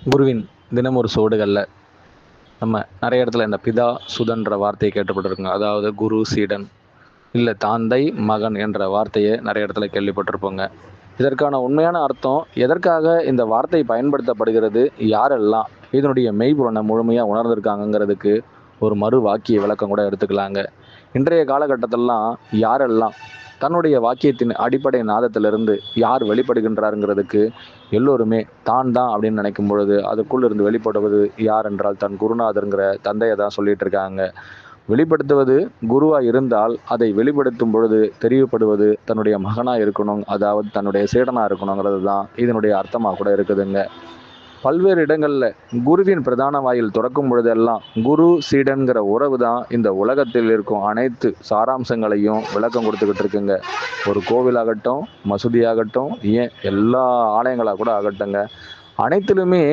குருவின் தினம் ஒரு சோடுகளில் நம்ம நிறைய இடத்துல இந்த பிதா சுதன்ற வார்த்தையை கேட்டுப்பட்டிருக்கோங்க. அதாவது குரு சீடன் இல்லை தந்தை மகன் என்ற வார்த்தையை நிறைய இடத்துல கேள்விப்பட்டிருப்போங்க. இதற்கான உண்மையான அர்த்தம், எதற்காக இந்த வார்த்தை பயன்படுத்தப்படுகிறது, யாரெல்லாம் இதனுடைய மெய்ப்பொருளை முழுமையாக உணர்ந்திருக்காங்கங்கிறதுக்கு ஒரு மறு வாக்கிய விளக்கம் கூட எடுத்துக்கலாங்க. இன்றைய காலகட்டத்திலலாம் யாரெல்லாம் தன்னுடைய வாக்கியத்தின் அடிப்படை நாதத்திலிருந்து யார் வெளிப்படுகின்றாருங்கிறதுக்கு எல்லோருமே தான் தான் அப்படின்னு நினைக்கும் பொழுது அதுக்குள்ள இருந்து வெளிப்படுவது யார் என்றால் தன் குருநாதருங்கிற தந்தையை தான் சொல்லிட்டு இருக்காங்க. வெளிப்படுத்துவது குருவாக இருந்தால் அதை வெளிப்படுத்தும் பொழுது தெரியப்படுவது தன்னுடைய மகனாக இருக்கணும், அதாவது தன்னுடைய சீடனாக இருக்கணுங்கிறது தான் இதனுடைய அர்த்தமாக கூட இருக்குதுங்க. பல்வேறு இடங்களில் குருவின் பிரதான வாயில் திறக்கும் பொழுதெல்லாம் குரு சீடன்கிற உறவு தான் இந்த உலகத்தில் இருக்கும் அனைத்து சாராம்சங்களையும் விளக்கம் கொடுத்துக்கிட்டு இருக்குங்க. ஒரு கோவிலாகட்டும், மசூதியாகட்டும், ஏன் எல்லா ஆலயங்களாக கூட ஆகட்டுங்க, அனைத்திலுமே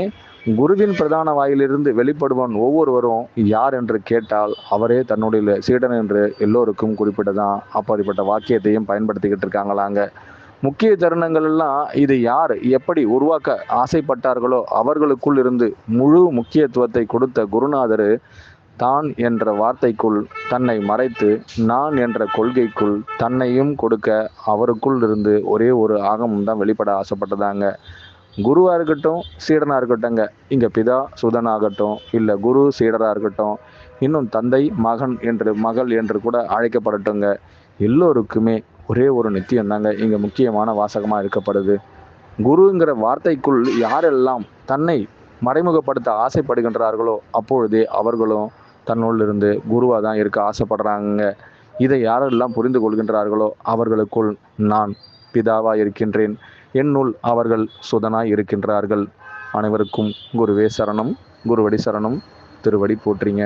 குருவின் பிரதான வாயிலிருந்து வெளிப்படுவன் ஒவ்வொருவரும் யார் என்று கேட்டால் அவரே தன்னுடைய சீடன் என்று எல்லோருக்கும் குறிப்பிட்டதான் அப்படிப்பட்ட வாக்கியத்தையும் பயன்படுத்திக்கிட்டு இருக்காங்களாங்க. முக்கிய தருணங்கள் எல்லாம் இது யார் எப்படி உருவாக்க ஆசைப்பட்டார்களோ அவர்களுக்குள் இருந்து முழு முக்கியத்துவத்தை கொடுத்த குருநாதர் தான் என்ற வார்த்தைக்குள் தன்னை மறைத்து நான் என்ற கொள்கைக்குள் தன்னையும் கொடுக்க அவருக்குள் இருந்து ஒரே ஒரு ஆகமம் தான் வெளிப்பட ஆசைப்பட்டதாங்க. குருவாக இருக்கட்டும், சீடனாக இருக்கட்டும்ங்க, இங்கே பிதா சுதனாகட்டும், இல்லை குரு சீடராக இருக்கட்டும், இன்னும் தந்தை மகன் என்று மகள் என்று கூட அழைக்கப்படட்டுங்க, எல்லோருக்குமே ஒரே ஒரு நித்தியம் தாங்க இங்கே முக்கியமான வாசகமாக இருக்கப்படுது. குருங்கிற வார்த்தைக்குள் யாரெல்லாம் தன்னை மறைமுகப்படுத்த ஆசைப்படுகின்றார்களோ அப்பொழுதே அவர்களும் தன்னுள் இருந்து குருவாக தான் இருக்க ஆசைப்படுறாங்க. இதை யாரெல்லாம் புரிந்து கொள்கின்றார்களோ அவர்களுக்குள் நான் பிதாவாக இருக்கின்றேன், என்னுள் அவர்கள் சுதனாய் இருக்கின்றார்கள். அனைவருக்கும் குருவே சரணம், குருவடி சரணம், திருவடி போற்றிங்க.